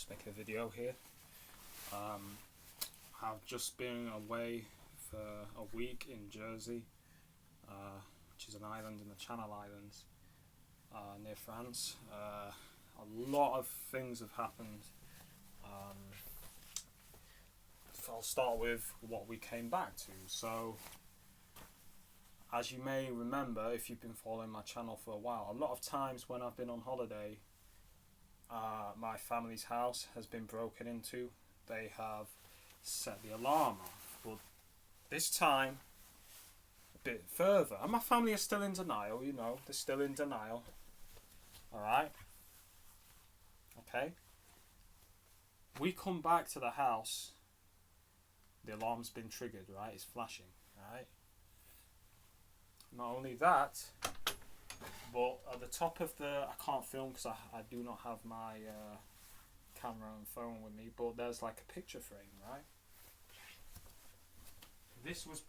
just make a video here. I've just been away for a week in Jersey, which is an island in the Channel Islands near France. A lot of things have happened. I'll start with what we came back to. So, as you may remember, if you've been following my channel for a while, a lot of times when I've been on holiday, my family's house has been broken into. They have set the alarm off, but this time a bit further. And my family is still in denial, they're still in denial. Alright? Okay? We come back to the house, the alarm's been triggered, right? It's flashing, right? Not only that, but at the top of I can't film because I do not have my camera and phone with me, but there's like a picture frame, right? This was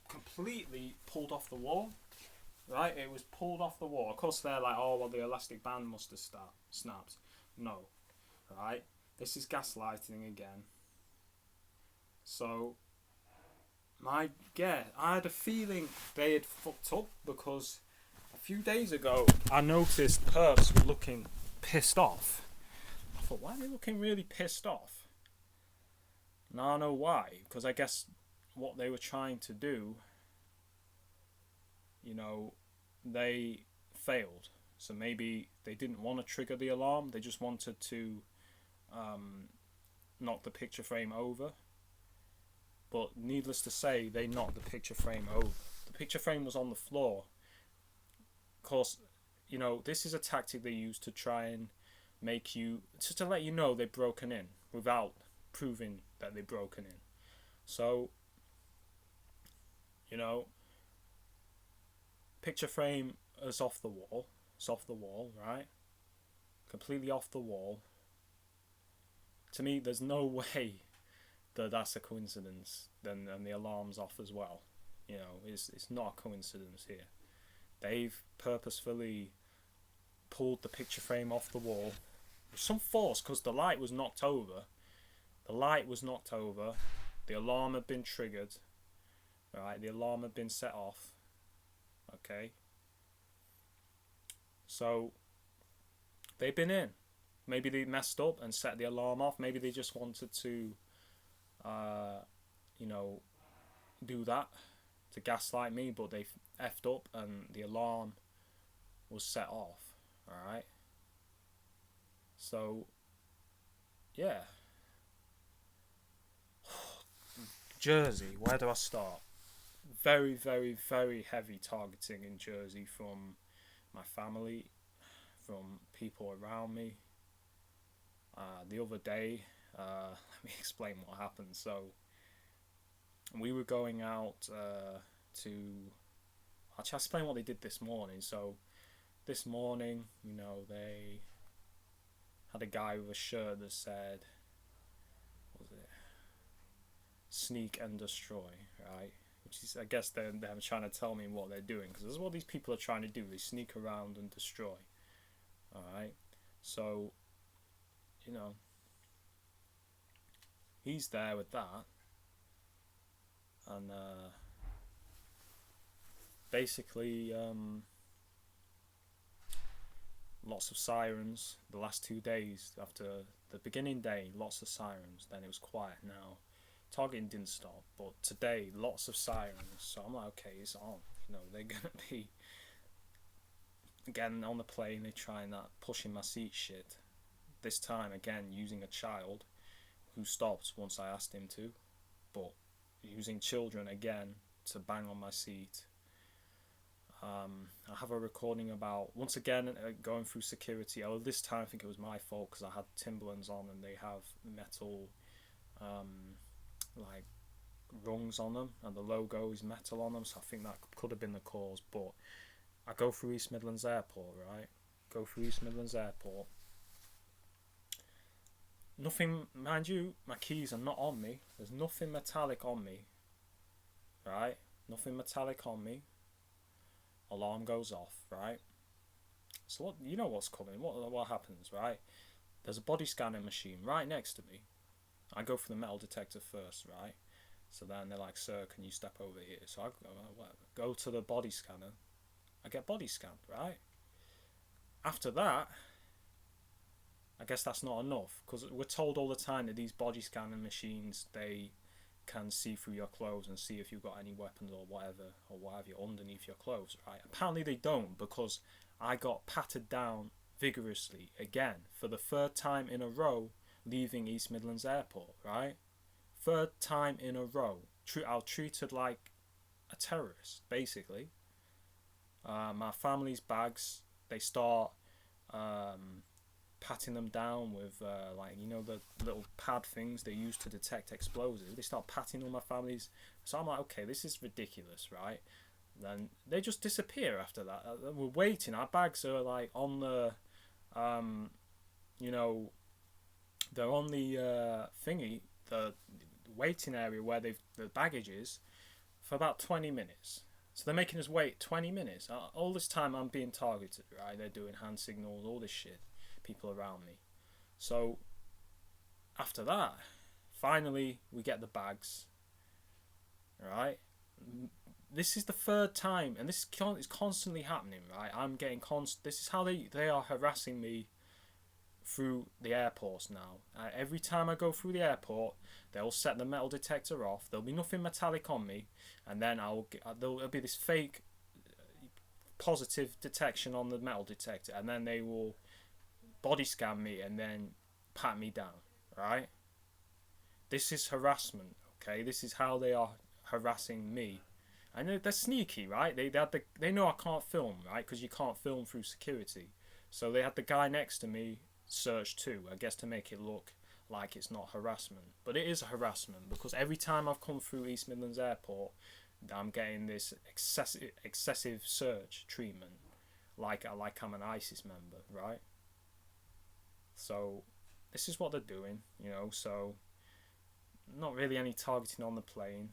completely pulled off the wall, right? It was pulled off the wall. Of course they're like, oh well, the elastic band must have snapped. No, right? This is gaslighting again. So, I had a feeling they had fucked up because a few days ago I noticed perps were looking pissed off. I thought, why are they looking really pissed off? Now I know why, because I guess what they were trying to do, they failed. So maybe they didn't want to trigger the alarm, they just wanted to knock the picture frame over. But needless to say, they knocked the picture frame over. The picture frame was on the floor. Of course, this is a tactic they use to try and make you, just to let you know they've broken in without proving that they've broken in. So, picture frame is off the wall. It's off the wall, right? Completely off the wall. To me, there's no way that's a coincidence. Then the alarm's off as well. It's not a coincidence here. They've purposefully pulled the picture frame off the wall with some force because the light was knocked over. The alarm had been triggered. Right, the alarm had been set off. Okay. So they've been in. Maybe they messed up and set the alarm off. Maybe they just wanted to do that to gaslight me, but they effed up and the alarm was set off. Alright? So, yeah. Jersey, where do I start? Very, very, very heavy targeting in Jersey from my family, from people around me. The other day, let me explain what happened. So, we were going out to... Actually, I'll explain what they did this morning. So, this morning, they had a guy with a shirt that said, what was it? Sneak and destroy, right? Which is, I guess they're trying to tell me what they're doing, because this is what these people are trying to do. They sneak around and destroy. Alright? So, he's there with that, and basically lots of sirens the last 2 days. After the beginning day, lots of sirens, then it was quiet. Now targeting didn't stop, but today lots of sirens. So I'm like, okay, it's on. They're gonna be again on the plane. They're trying that pushing my seat shit. This time again using a child who stopped once I asked him to, but using children again to bang on my seat. I have a recording about, once again, going through security. Oh, this time I think it was my fault because I had Timberlands on and they have metal like rungs on them and the logo is metal on them, so I think that could have been the cause. But I go through East Midlands Airport, right? Nothing, mind you, my keys are not on me. There's nothing metallic on me, right? Nothing metallic on me. Alarm goes off, right? So what, what's coming? What happens, right? There's a body scanning machine right next to me. I go for the metal detector first, right? So then they're like, sir, can you step over here? So I go to the body scanner. I get body scanned, right? After that, I guess that's not enough, because we're told all the time that these body scanning machines, they can see through your clothes and see if you've got any weapons or what have you underneath your clothes, right? Apparently they don't, because I got patted down vigorously again for the third time in a row leaving East Midlands Airport, right? Third time in a row. I was treated like a terrorist, basically. My family's bags, they start patting them down with like, you know, the little pad things they use to detect explosives. They start patting all my family's. So I'm like, okay, this is ridiculous, right? Then they just disappear after that. We're waiting. Our bags are like on the, you know, they're on the thingy, the waiting area where the baggage is, for about 20 minutes. So they're making us wait 20 minutes. All this time I'm being targeted, right? They're doing hand signals, all this shit. People around me. So after that, finally we get the bags, right? This is the third time, and this is constantly happening, right? I'm getting this is how they are harassing me through the airports now. Every time I go through the airport, they'll set the metal detector off. There'll be nothing metallic on me, and then there'll be this fake positive detection on the metal detector, and then they will body scan me and then pat me down, right? This is harassment, okay? This is how they are harassing me. And they're sneaky, right? They know I can't film, right? Because you can't film through security. So they had the guy next to me search too, I guess, to make it look like it's not harassment. But it is harassment, because every time I've come through East Midlands Airport, I'm getting this excessive search treatment, like I'm an ISIS member, right? So this is what they're doing, you know. So not really any targeting on the plane.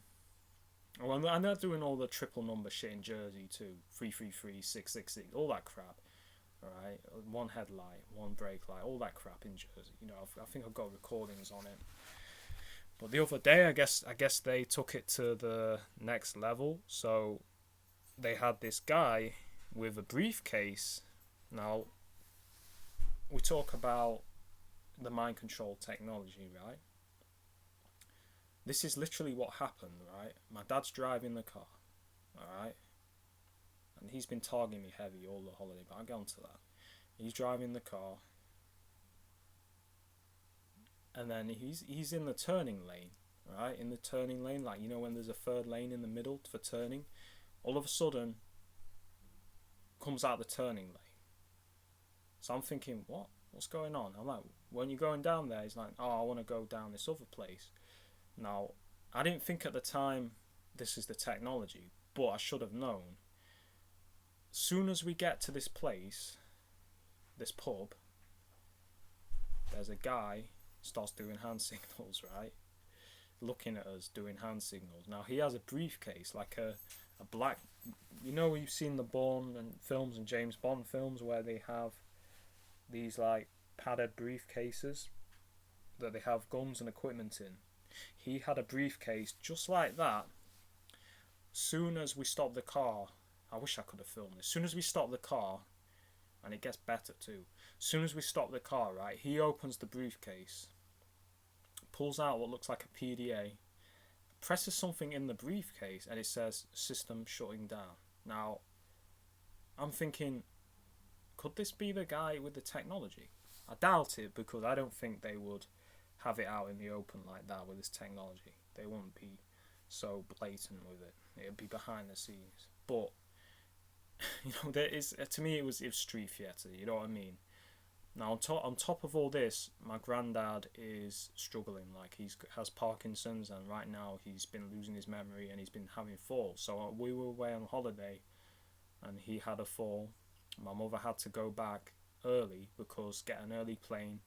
Well, and they're doing all the triple number shit in Jersey too, 333, 666, all that crap. Alright, one headlight, one brake light, all that crap in Jersey. You know, I think I've got recordings on it. But the other day, I guess they took it to the next level. So they had this guy with a briefcase. Now, we talk about the mind control technology, right? This is literally what happened, right? My dad's driving the car, alright? And he's been targeting me heavy all the holiday, but I'll get onto that. He's driving the car, and then he's in the turning lane, right? In the turning lane, like, you know, when there's a third lane in the middle for turning, all of a sudden comes out the turning lane. So I'm thinking, what's going on? I'm like, when you're going down there, he's like, oh, I want to go down this other place. Now, I didn't think at the time this is the technology, but I should have known. Soon as we get to this place, this pub, there's a guy starts doing hand signals, right? Looking at us doing hand signals. Now, he has a briefcase, like a black, you know, you've seen the Bourne and films and James Bond films where they have these like padded briefcases that they have guns and equipment in. He had a briefcase just like that. Soon as we stopped the car, I wish I could have filmed this. Soon as we stopped the car, and it gets better too. Soon as we stop the car, right, he opens the briefcase, pulls out what looks like a PDA, presses something in the briefcase, and it says system shutting down. Now, I'm thinking, could this be the guy with the technology? I doubt it, because I don't think they would have it out in the open like that with this technology. They wouldn't be so blatant with it. It'd be behind the scenes. But you know, there is, to me, it was street theatre. You know what I mean? Now, on top of all this, my granddad is struggling. Like, has Parkinson's, and right now he's been losing his memory, and he's been having falls. So we were away on holiday, and he had a fall. My mother had to go back early, get an early plane,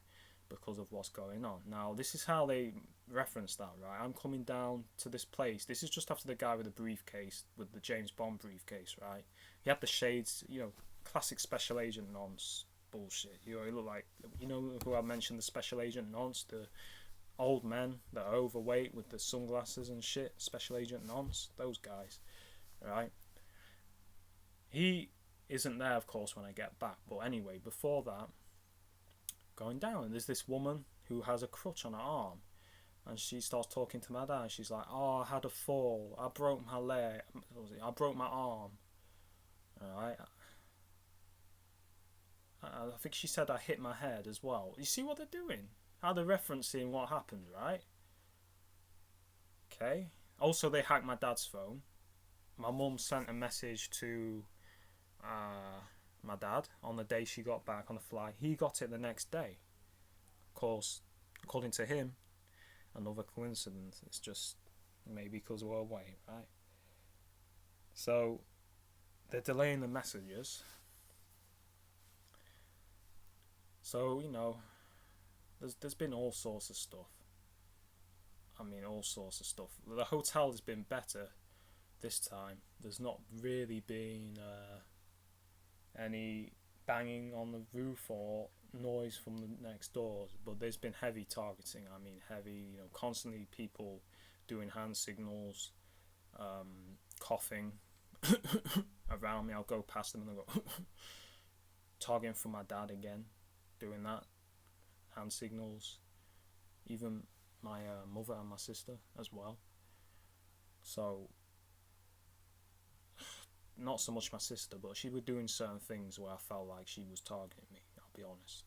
because of what's going on. Now, this is how they reference that, right? I'm coming down to this place. This is just after the guy with the briefcase, with the James Bond briefcase, right? He had the shades, you know, classic special agent nonce, bullshit. You know, he looked like, you know who I mentioned, the special agent nonce, the old men that are overweight with the sunglasses and shit, special agent nonce, those guys, right? He isn't there, of course, when I get back. But anyway, before that, going down, and there's this woman who has a crutch on her arm, and she starts talking to my dad. She's like, "Oh, I had a fall. I broke my leg. I broke my arm." Alright. I think she said I hit my head as well. You see what they're doing? How they're referencing what happened, right? Okay. Also, they hacked my dad's phone. My mum sent a message to my dad on the day she got back on the flight. He got it the next day. Of course, according to him, another coincidence. It's just maybe because we're away, right? So they're delaying the messages. So, you know, there's been all sorts of stuff. I mean, all sorts of stuff. The hotel has been better this time. There's not really been any banging on the roof or noise from the next doors, but there's been heavy targeting. I mean, heavy, you know, constantly people doing hand signals, coughing around me. I'll go past them and they'll go targeting for my dad again, doing that, hand signals, even my mother and my sister as well. So not so much my sister, but she was doing certain things where I felt like she was targeting me, I'll be honest.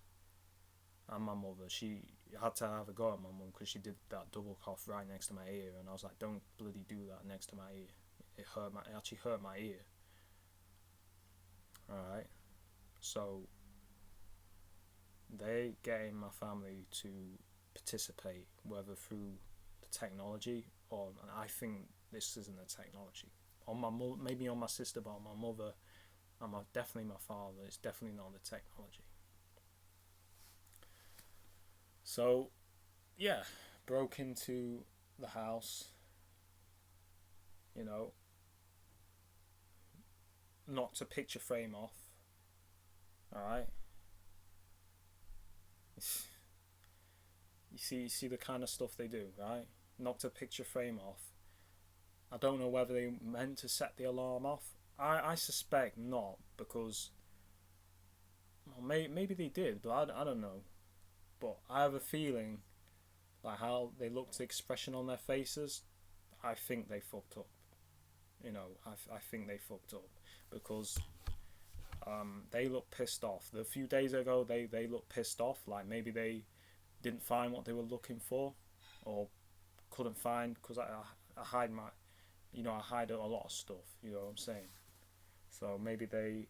And my mother, she had to have a go at my mum because she did that double cough right next to my ear, and I was like, don't bloody do that next to my ear. It actually hurt my ear. Alright, so they getting my family to participate, whether through the technology or, and I think this isn't the technology. On my maybe on my sister, but on my mother and definitely my father, it's definitely not the technology. So, yeah, broke into the house, you know, knocked a picture frame off, alright? You see the kind of stuff they do, right? Knocked a picture frame off. I don't know whether they meant to set the alarm off. I suspect not, because well, maybe they did, but I don't know. But I have a feeling, like how they looked, the expression on their faces, I think they fucked up. You know, I think they fucked up because they looked pissed off. A few days ago, they looked pissed off, like maybe they didn't find what they were looking for, or couldn't find, because I hide my, you know, I hide a lot of stuff, you know what I'm saying? So maybe they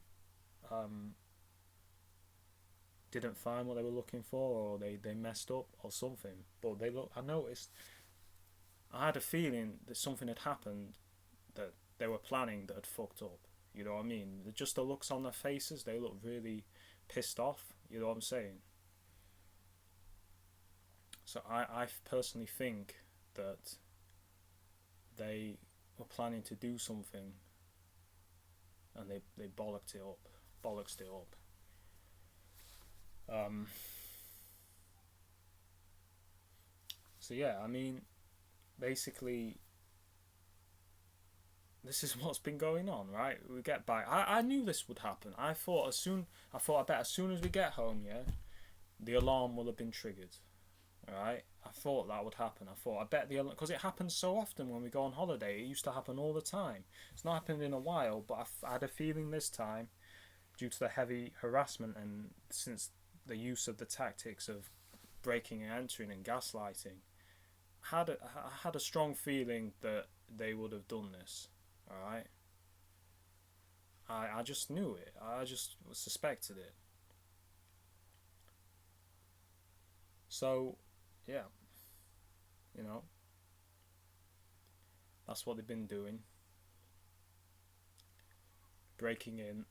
didn't find what they were looking for, or they messed up or something. But I noticed, I had a feeling that something had happened that they were planning that had fucked up, you know what I mean? Just the looks on their faces, they look really pissed off, you know what I'm saying? So I personally think that they were planning to do something and they bollocked it up. So yeah, I mean, basically, this is what's been going on, right? We get back. I knew this would happen. I thought I bet as soon as we get home, yeah, the alarm will have been triggered. Alright, I thought that would happen. I bet because it happens so often when we go on holiday. It used to happen all the time. It's not happened in a while, but I had a feeling this time, due to the heavy harassment and since the use of the tactics of breaking and entering and gaslighting, I had a strong feeling that they would have done this. Alright, I just knew it. I just suspected it. So yeah, you know, that's what they've been doing, breaking in,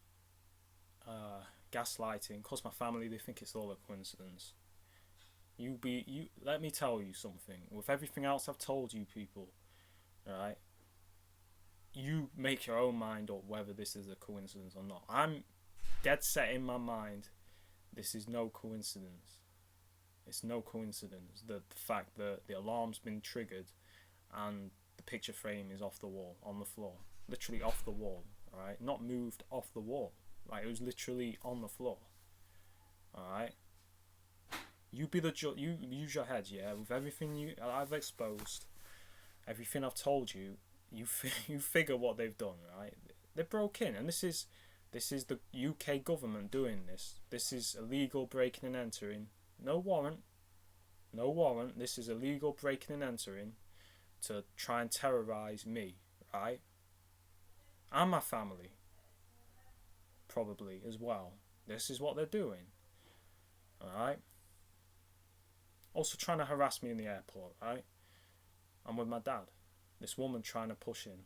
gaslighting. Cause my family, they think it's all a coincidence. Let me tell you something, with everything else I've told you people, right, you make your own mind up whether this is a coincidence or not. I'm dead set in my mind This is no coincidence. It's no coincidence that the fact that the alarm's been triggered and the picture frame is off the wall, on the floor. Literally off the wall, alright? Not moved off the wall. Like, it was literally on the floor. Alright? You be the you use your head, yeah? With everything I've exposed, everything I've told you, you figure what they've done, right? They broke in, and this is the UK government doing this. This is illegal breaking and entering. No warrant. No warrant. This is illegal breaking and entering to try and terrorise me, right? And my family. Probably as well. This is what they're doing. Alright? Also trying to harass me in the airport, right? I'm with my dad. This woman trying to push in.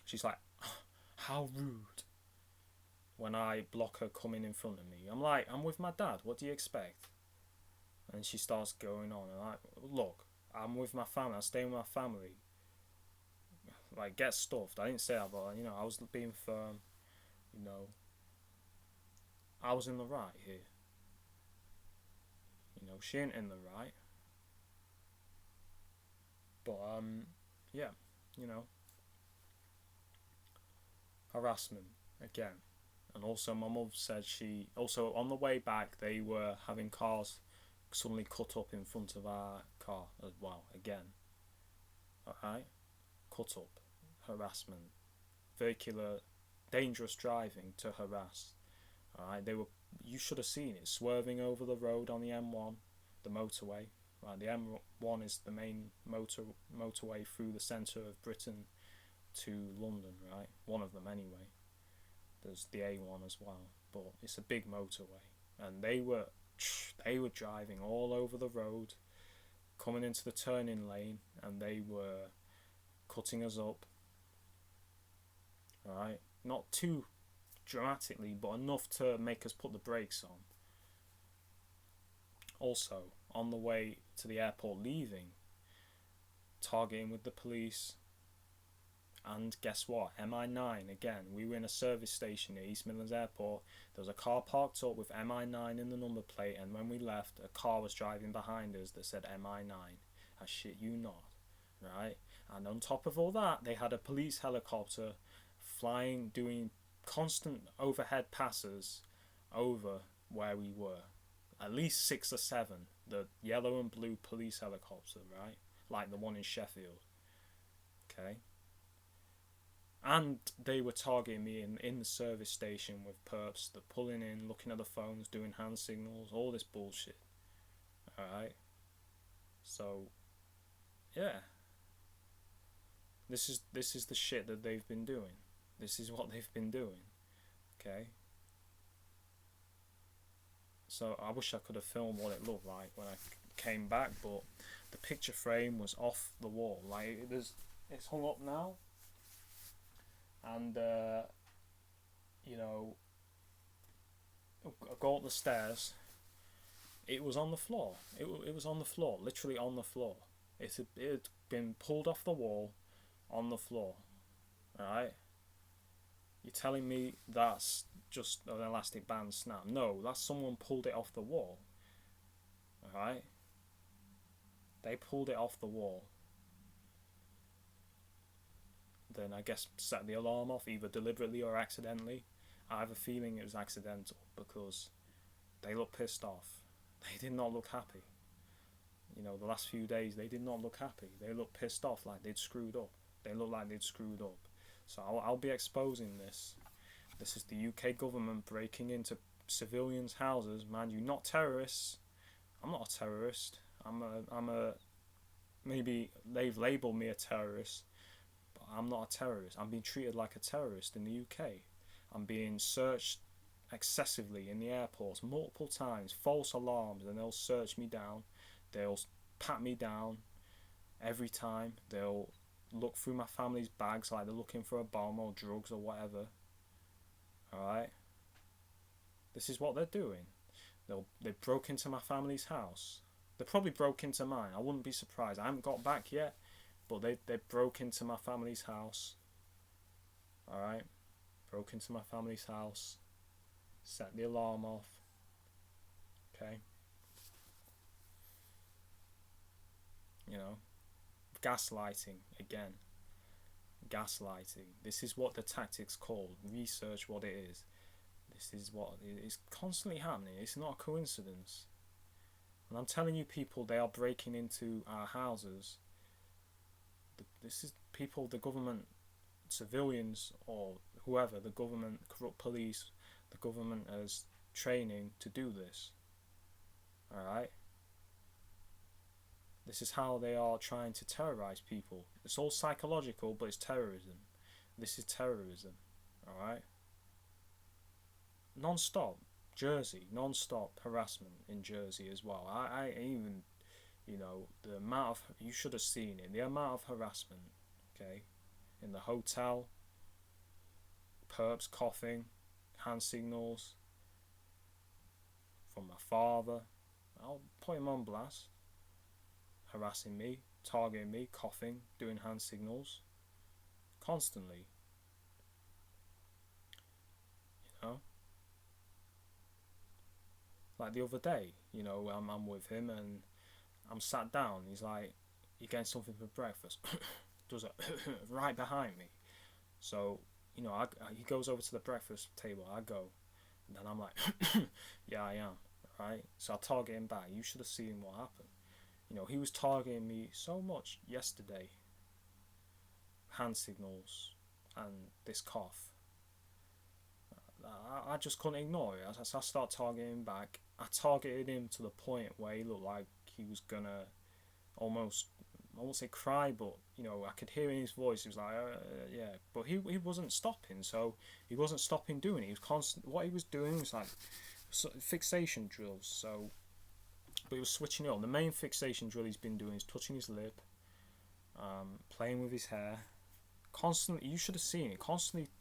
She's like, how rude. When I block her coming in front of me. I'm like, I'm with my dad. What do you expect? And she starts going on. And like, look, I'm with my family. I'm staying with my family. Like, get stuffed. I didn't say that, but, you know, I was being firm. You know, I was in the right here. You know, she ain't in the right. But, yeah, you know. Harassment, again. And also my mum said also on the way back, they were having cars suddenly cut up in front of our car as well, again. Alright? Cut up. Harassment. Vehicular, dangerous driving to harass. Alright, you should have seen it, swerving over the road on the M1, the motorway. Right, the M1 is the main motorway through the centre of Britain to London, right? One of them anyway. There's the A1 as well, but it's a big motorway, and they were driving all over the road, coming into the turning lane, and they were cutting us up. Alright, not too dramatically, but enough to make us put the brakes on. Also, on the way to the airport leaving, targeting with the police. And guess what? MI9 again. We were in a service station at East Midlands Airport. There was a car parked up with MI9 in the number plate, and when we left, a car was driving behind us that said MI9. I shit you not, right? And on top of all that, they had a police helicopter flying, doing constant overhead passes over where we were. At least 6 or 7. The yellow and blue police helicopter, right? Like the one in Sheffield. Okay. And they were targeting me in the service station with perps. They're pulling in, looking at the phones, doing hand signals, all this bullshit. Alright? So, yeah. This is the shit that they've been doing. This is what they've been doing. Okay? So I wish I could have filmed what it looked like when I came back, but the picture frame was off the wall. Like, it's hung up now. And, you know, I go up the stairs. It was on the floor. It was on the floor, literally on the floor. It had been pulled off the wall, on the floor. Alright? You're telling me that's just an elastic band snap? No, that's someone pulled it off the wall. Alright? They pulled it off the wall. Then I guess set the alarm off, either deliberately or accidentally. I have a feeling it was accidental because they looked pissed off. They did not look happy. You know, the last few days they did not look happy. They looked pissed off, like they'd screwed up. They looked like they'd screwed up. So I'll be exposing this. This is the UK government breaking into civilians' houses. Mind you, not terrorists. I'm not a terrorist. I'm a maybe they've labelled me a terrorist. I'm not a terrorist. I'm being treated like a terrorist in the UK. I'm being searched excessively in the airports multiple times, false alarms, and they'll search me down. They'll pat me down every time. They'll look through my family's bags like they're looking for a bomb or drugs or whatever. Alright? This is what they're doing. They broke into my family's house. They probably broke into mine. I wouldn't be surprised. I haven't got back yet. But they broke into my family's house. Alright? Broke into my family's house. Set the alarm off. Okay, you know, gaslighting again. Gaslighting. This is what the tactic's called. Research what it is. This is what is constantly happening. It's not a coincidence. And I'm telling you, people, they are breaking into our houses. This is people, the government, civilians, or whoever, the government, corrupt police, the government is training to do this. Alright? This is how they are trying to terrorize people. It's all psychological, but it's terrorism. This is terrorism. Alright? Non-stop. Jersey. Non-stop harassment in Jersey as well. I even, the amount of, you should have seen it, the amount of harassment, okay, in the hotel, perps coughing, hand signals from my father. I'll put him on blast. Harassing me, targeting me, coughing, doing hand signals constantly. Like the other day, I'm with him and I'm sat down. He's like, "You getting something for breakfast?" Does it right behind me. So he goes over to the breakfast table. I go, and then I'm like, "Yeah, I am." Right. So I target him back. You should have seen what happened. He was targeting me so much yesterday. Hand signals and this cough. I just couldn't ignore it. As I start targeting him back, I targeted him to the point where he looked like he was gonna almost, I won't say cry, but I could hear in his voice. He was like, yeah, but he wasn't stopping. So he wasn't stopping doing it. He was constant. What he was doing was like fixation drills. So, but he was switching it on. The main fixation drill he's been doing is touching his lip, playing with his hair, constantly. You should have seen it. Constantly.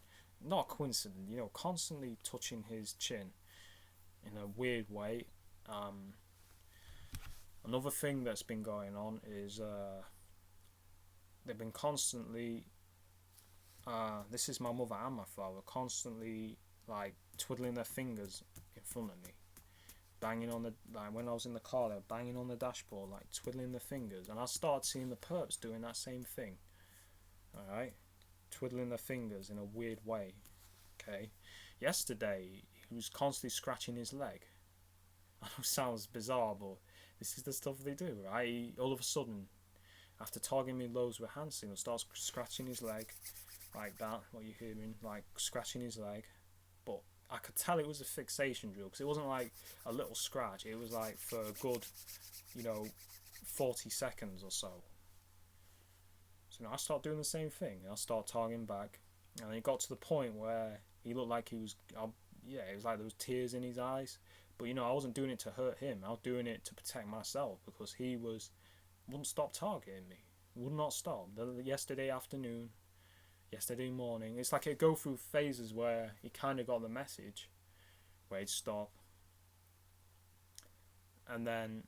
Not a coincidence, constantly touching his chin in a weird way. Another thing that's been going on is they've been constantly, this is my mother and my father, constantly like twiddling their fingers in front of me, banging on the, like when I was in the car, they were banging on the dashboard, like twiddling their fingers, and I started seeing the perps doing that same thing. Alright? Twiddling their fingers in a weird way. Okay. Yesterday he was constantly scratching his leg. I know it sounds bizarre, but this is the stuff they do, right? He, all of a sudden, after targeting me loads with hand signals, starts scratching his leg like that. What you're hearing, like scratching his leg. But I could tell it was a fixation drill because it wasn't like a little scratch. It was like for a good, 40 seconds or so. So I start doing the same thing. I start targeting back, and it got to the point where he looked like he was, it was like there was tears in his eyes. But I wasn't doing it to hurt him. I was doing it to protect myself because he wouldn't stop targeting me. Would not stop. Yesterday afternoon, yesterday morning, it's like it'd go through phases where he kind of got the message, where he'd stop, and then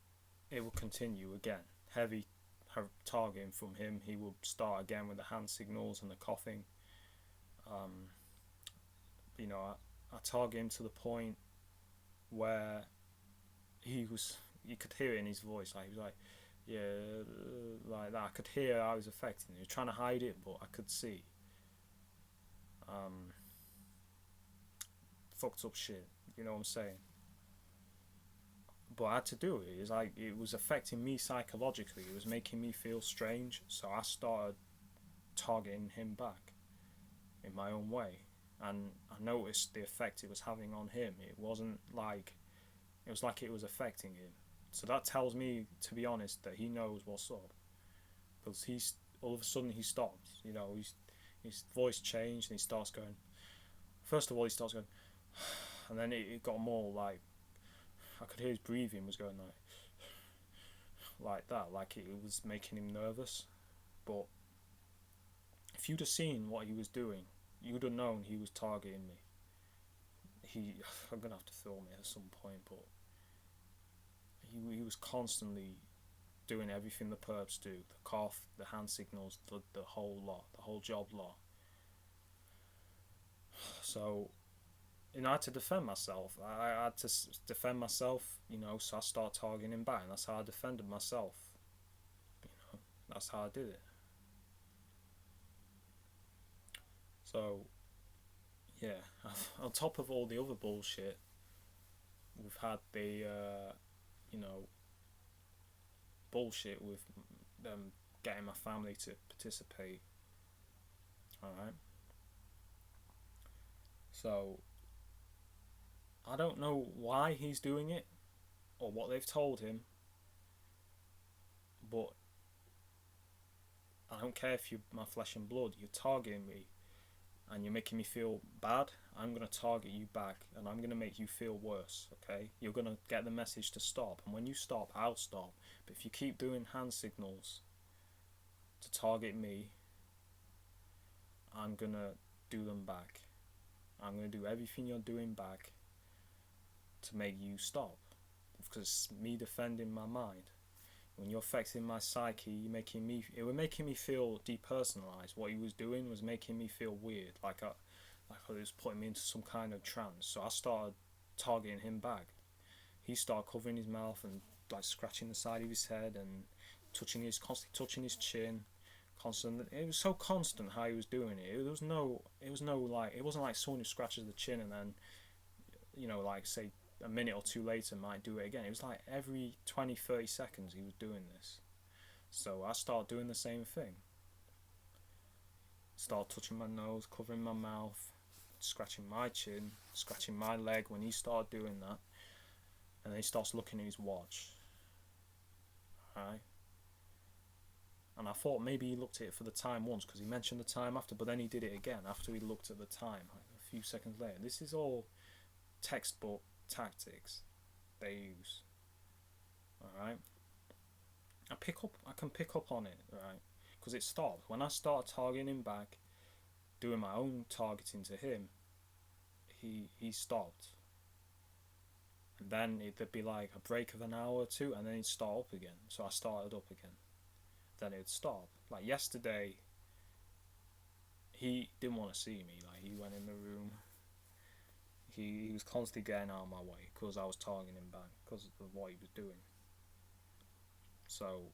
it would continue again. Heavy targeting from him. He will start again with the hand signals and the coughing. I target him to the point where you could hear it in his voice. Like he was like, yeah, like that. I could hear how it was affecting him. He was trying to hide it, but I could see. Fucked up shit. You know what I'm saying? But I had to do it. It's like it was affecting me psychologically. It was making me feel strange. So I started targeting him back in my own way, and I noticed the effect it was having on him. It was like it was affecting him. So that tells me, to be honest, that he knows what's up. Because he's all of a sudden he stops. His voice changed and he starts going. First of all, he starts going, and then it got more like. I could hear his breathing was going like that, like it was making him nervous. But if you'd have seen what he was doing, you'd have known he was targeting me. I'm gonna have to film it at some point, but he was constantly doing everything the perps do: the cough, the hand signals, the whole lot, the whole job lot. So I had to defend myself. I had to defend myself, so I started targeting him back, and that's how I defended myself. That's how I did it. So, yeah, on top of all the other bullshit, we've had the, bullshit with them getting my family to participate. Alright? So, I don't know why he's doing it or what they've told him, but I don't care if you're my flesh and blood, you're targeting me and you're making me feel bad. I'm going to target you back and I'm going to make you feel worse, okay? You're going to get the message to stop, and when you stop, I'll stop. But if you keep doing hand signals to target me, I'm going to do them back. I'm going to do everything you're doing back to make you stop, because it's me defending my mind. When you're affecting my psyche, it was making me feel depersonalized. What he was doing was making me feel weird, like I was putting me into some kind of trance. So I started targeting him back. He started covering his mouth and like scratching the side of his head and constantly touching his chin, constant. It was so constant how he was doing it. It wasn't like someone who scratches the chin and then, like say a minute or two later might do it again. It was like every 20-30 seconds he was doing this. So I started doing the same thing. Start touching my nose, covering my mouth, scratching my chin, scratching my leg when he started doing that. And then he starts looking at his watch. Alright? And I thought maybe he looked at it for the time once, because he mentioned the time after, but then he did it again after he looked at the time, like a few seconds later. This is all textbook tactics they use. Alright? I can pick up on it, right? Because it stopped. When I started targeting him back, doing my own targeting to him, he stopped. And then there'd be like a break of an hour or two, and then he'd start up again. So I started up again. Then it'd stop. Like yesterday, he didn't want to see me. Like he went in the room. He was constantly getting out of my way because I was targeting him back because of what he was doing. So,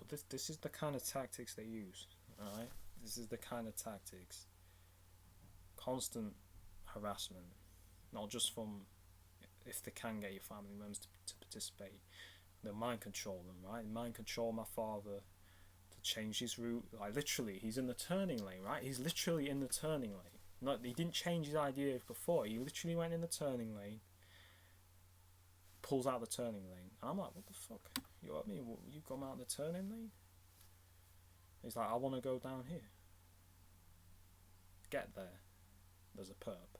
But this is the kind of tactics they use, alright? This is the kind of tactics. Constant harassment, not just from if they can get your family members to participate. They mind control them, right? They mind control my father to change his route. Like literally, he's in the turning lane, right? He's literally in the turning lane. Not, he didn't change his idea before. He literally went in the turning lane, pulls out the turning lane. And I'm like, what the fuck? You know what I mean? You come out the turning lane? He's like, I want to go down here. Get there. There's a perp,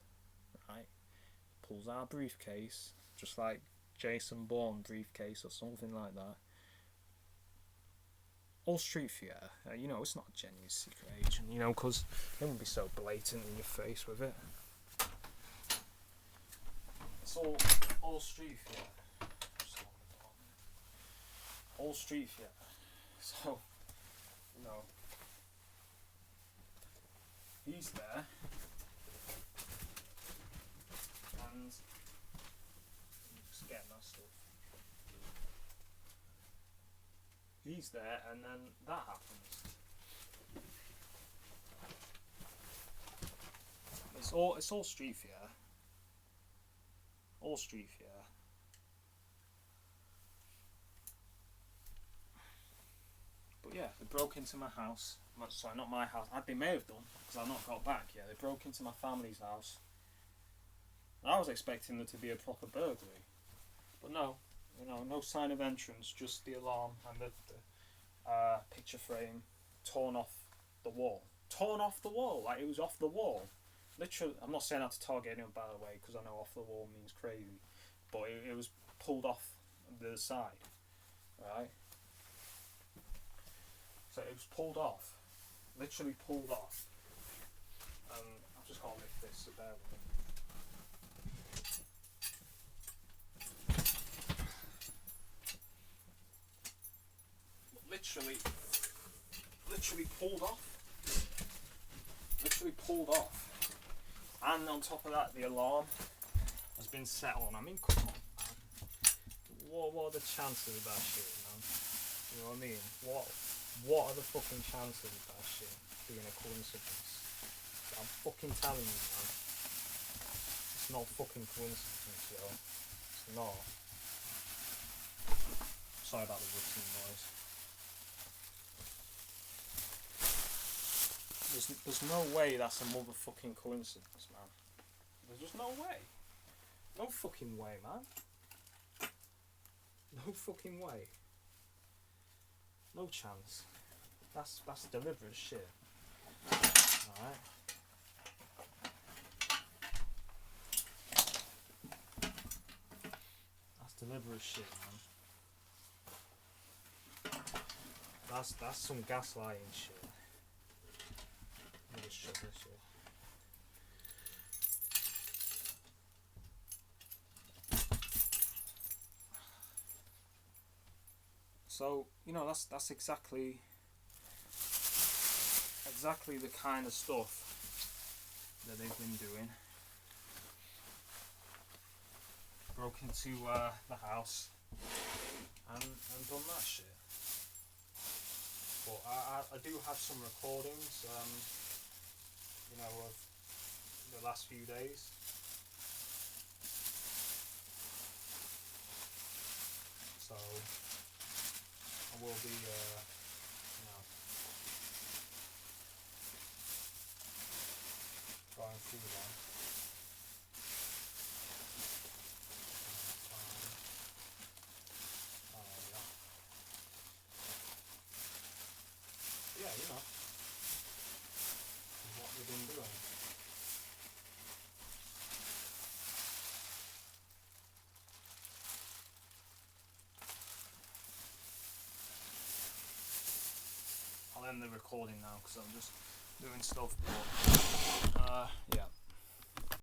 right? Pulls out a briefcase, just like Jason Bourne briefcase or something like that. All street theatre, it's not a genuine secret agent, because it wouldn't be so blatant in your face with it. It's all street theatre. All street theatre. So, he's there, and just getting that stuff. He's there, and then that happens. It's all street theatre. All street theatre. But yeah, they broke into my house. Sorry, not my house. They may have done, because I've not got back yet. They broke into my family's house. I was expecting there to be a proper burglary. But no. No sign of entrance, just the alarm and the picture frame torn off the wall. Torn off the wall, like it was off the wall. Literally, I'm not saying that to target anyone, by the way, because I know off the wall means crazy. But it was pulled off the side, right? So it was pulled off. Literally pulled off. I've just got to lift this, so bear with me. Literally pulled off. literally pulled off. And on top of that, the alarm has been set on. I mean, come on, man. What are the chances of that shit, man? You know what I mean? What are the fucking chances of that shit being a coincidence? I'm fucking telling you, man. It's not fucking coincidence, yo. It's not. Sorry about the rustling noise. There's no way that's a motherfucking coincidence, man. There's just no way. No fucking way, man. No fucking way. No chance. That's deliberate shit. Alright. That's deliberate shit, man. That's some gaslighting shit. Let me just shut this shit. So, you know, that's exactly the kind of stuff that they've been doing. Broke into the house and done that shit. But I do have some recordings, you know, of the last few days. So I will be, you know, going through that. Yeah, you know, what we've been doing. I'll end the recording now because I'm just doing stuff, but yeah.